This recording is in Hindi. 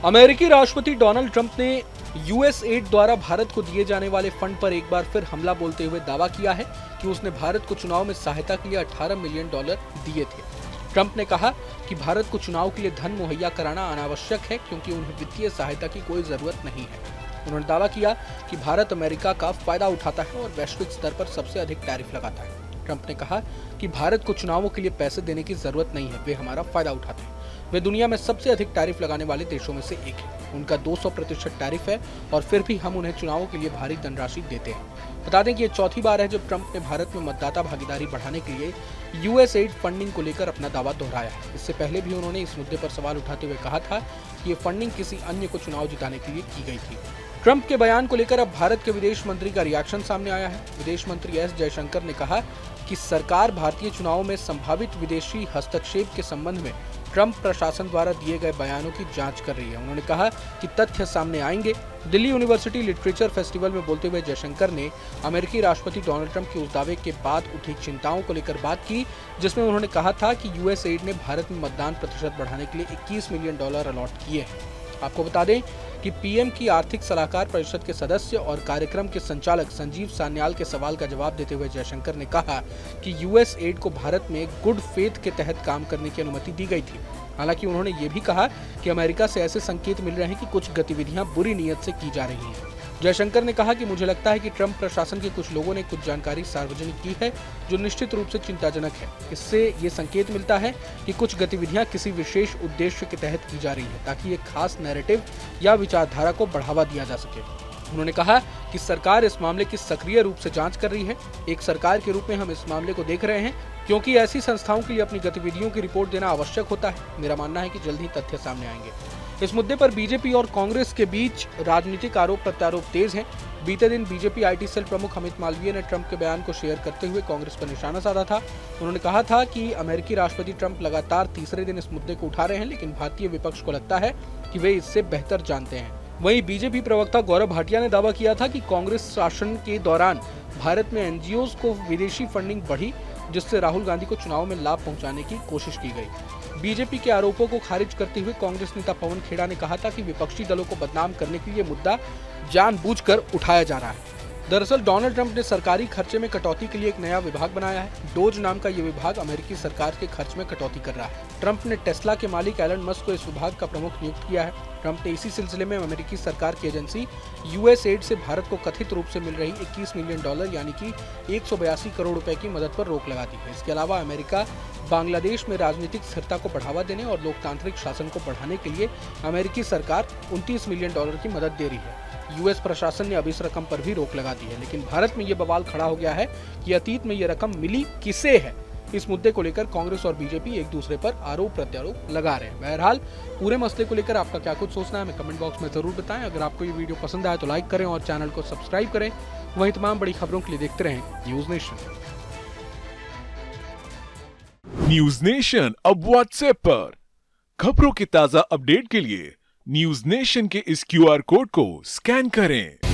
अमेरिकी राष्ट्रपति डोनाल्ड ट्रंप ने यूएस एड द्वारा भारत को दिए जाने वाले फंड पर एक बार फिर हमला बोलते हुए दावा किया है कि उसने भारत को चुनाव में सहायता के लिए $18 मिलियन दिए थे। ट्रंप ने कहा कि भारत को चुनाव के लिए धन मुहैया कराना अनावश्यक है क्योंकि उन्हें वित्तीय सहायता की कोई जरूरत नहीं है। उन्होंने दावा किया कि भारत अमेरिका का फायदा उठाता है और वैश्विक स्तर पर सबसे अधिक टैरिफ लगाता है। ट्रंप ने कहा कि भारत को चुनावों के लिए पैसे देने की जरूरत नहीं है, वे हमारा फायदा उठाते हैं। वे दुनिया में सबसे अधिक टैरिफ लगाने वाले देशों में से एक है। उनका 200% टैरिफ है और फिर भी हम उन्हें चुनावों के लिए भारी धनराशि देते हैं। बता दें कि ये चौथी बार है जब ट्रंप ने भारत में मतदाता भागीदारी बढ़ाने के लिए यूएस एड फंडिंग को लेकर अपना दावा दोहराया है। इससे पहले भी उन्होंने इस मुद्दे पर सवाल उठाते हुए कहा था कि ये फंडिंग किसी अन्य को चुनाव जिताने के लिए की गई थी। ट्रंप के बयान को लेकर अब भारत के विदेश मंत्री का रिएक्शन सामने आया है। विदेश मंत्री एस जयशंकर ने कहा कि सरकार भारतीय चुनावों में संभावित विदेशी हस्तक्षेप के संबंध में ट्रंप प्रशासन द्वारा दिए गए बयानों की जांच कर रही है। उन्होंने कहा कि तथ्य सामने आएंगे। दिल्ली यूनिवर्सिटी लिटरेचर फेस्टिवल में बोलते हुए जयशंकर ने अमेरिकी राष्ट्रपति डोनाल्ड ट्रंप के उस दावे के बाद उठी चिंताओं को लेकर बात की, जिसमें उन्होंने कहा था कि यूएस एड ने भारत में मतदान प्रतिशत बढ़ाने के लिए $21 मिलियन अलॉट किए हैं। आपको बता दें कि पीएम की आर्थिक सलाहकार परिषद के सदस्य और कार्यक्रम के संचालक संजीव सान्याल के सवाल का जवाब देते हुए जयशंकर ने कहा कि यूएस एड को भारत में गुड फेथ के तहत काम करने की अनुमति दी गई थी। हालांकि उन्होंने ये भी कहा कि अमेरिका से ऐसे संकेत मिल रहे हैं कि कुछ गतिविधियां बुरी नीयत से की जा रही हैं। जयशंकर ने कहा कि मुझे लगता है कि ट्रंप प्रशासन के कुछ लोगों ने कुछ जानकारी सार्वजनिक की है जो निश्चित रूप से चिंताजनक है। इससे ये संकेत मिलता है कि कुछ गतिविधियां किसी विशेष उद्देश्य के तहत की जा रही है ताकि एक खास नैरेटिव या विचारधारा को बढ़ावा दिया जा सके। उन्होंने कहा कि सरकार इस मामले की सक्रिय रूप से जांच कर रही है। एक सरकार के रूप में हम इस मामले को देख रहे हैं क्योंकि ऐसी संस्थाओं के लिए अपनी गतिविधियों की रिपोर्ट देना आवश्यक होता है। मेरा मानना है कि जल्द ही तथ्य सामने आएंगे। इस मुद्दे पर बीजेपी और कांग्रेस के बीच राजनीतिक आरोप प्रत्यारोप तेज हैं। बीते दिन बीजेपी आईटी सेल प्रमुख अमित मालवीय ने ट्रंप के बयान को शेयर करते हुए कांग्रेस पर निशाना साधा था। उन्होंने कहा था कि अमेरिकी राष्ट्रपति ट्रंप लगातार तीसरे दिन इस मुद्दे को उठा रहे हैं, लेकिन भारतीय विपक्ष को लगता है कि वे इससे बेहतर जानते हैं। वहीं बीजेपी प्रवक्ता गौरव भाटिया ने दावा किया था कि कांग्रेस शासन के दौरान भारत में एनजीओज को विदेशी फंडिंग बढ़ी, जिससे राहुल गांधी को चुनाव में लाभ पहुंचाने की कोशिश की गई। बीजेपी के आरोपों को खारिज करते हुए कांग्रेस नेता पवन खेड़ा ने कहा था कि विपक्षी दलों को बदनाम करने के लिए मुद्दा जानबूझकर उठाया जा रहा है। दरअसल डोनाल्ड ट्रंप ने सरकारी खर्चे में कटौती के लिए एक नया विभाग बनाया है। डोज नाम का ये विभाग अमेरिकी सरकार के खर्च में कटौती कर रहा है। ट्रंप ने टेस्ला के मालिक एलन मस्क को इस विभाग का प्रमुख नियुक्त किया है। ट्रंप ने इसी सिलसिले में अमेरिकी सरकार की एजेंसी यूएस एड से भारत को कथित रूप से मिल रही $21 मिलियन यानी कि 182 करोड़ रुपए की मदद पर रोक लगा दी है। इसके अलावा अमेरिका बांग्लादेश में राजनीतिक स्थिरता को बढ़ावा देने और लोकतांत्रिक शासन को बढ़ाने के लिए अमेरिकी सरकार $29 मिलियन की मदद दे रही है। यूएस प्रशासन ने अब इस रकम पर भी रोक लगा दी है, लेकिन भारत में ये बवाल खड़ा हो गया है कि अतीत में ये रकम मिली किसे है। इस मुद्दे को लेकर कांग्रेस और बीजेपी एक दूसरे पर आरोप प्रत्यारोप लगा रहे हैं। बहरहाल पूरे मसले को लेकर आपका क्या कुछ सोचना है हमें कमेंट बॉक्स में जरूर बताएं। अगर आपको ये वीडियो पसंद आए तो लाइक करें और चैनल को सब्सक्राइब करें। वहीं तमाम बड़ी खबरों के लिए देखते रहें न्यूज नेशन। न्यूज नेशन अब व्हाट्सएप पर खबरों के ताजा अपडेट के लिए न्यूज नेशन के इस क्यूआर कोड को स्कैन करें।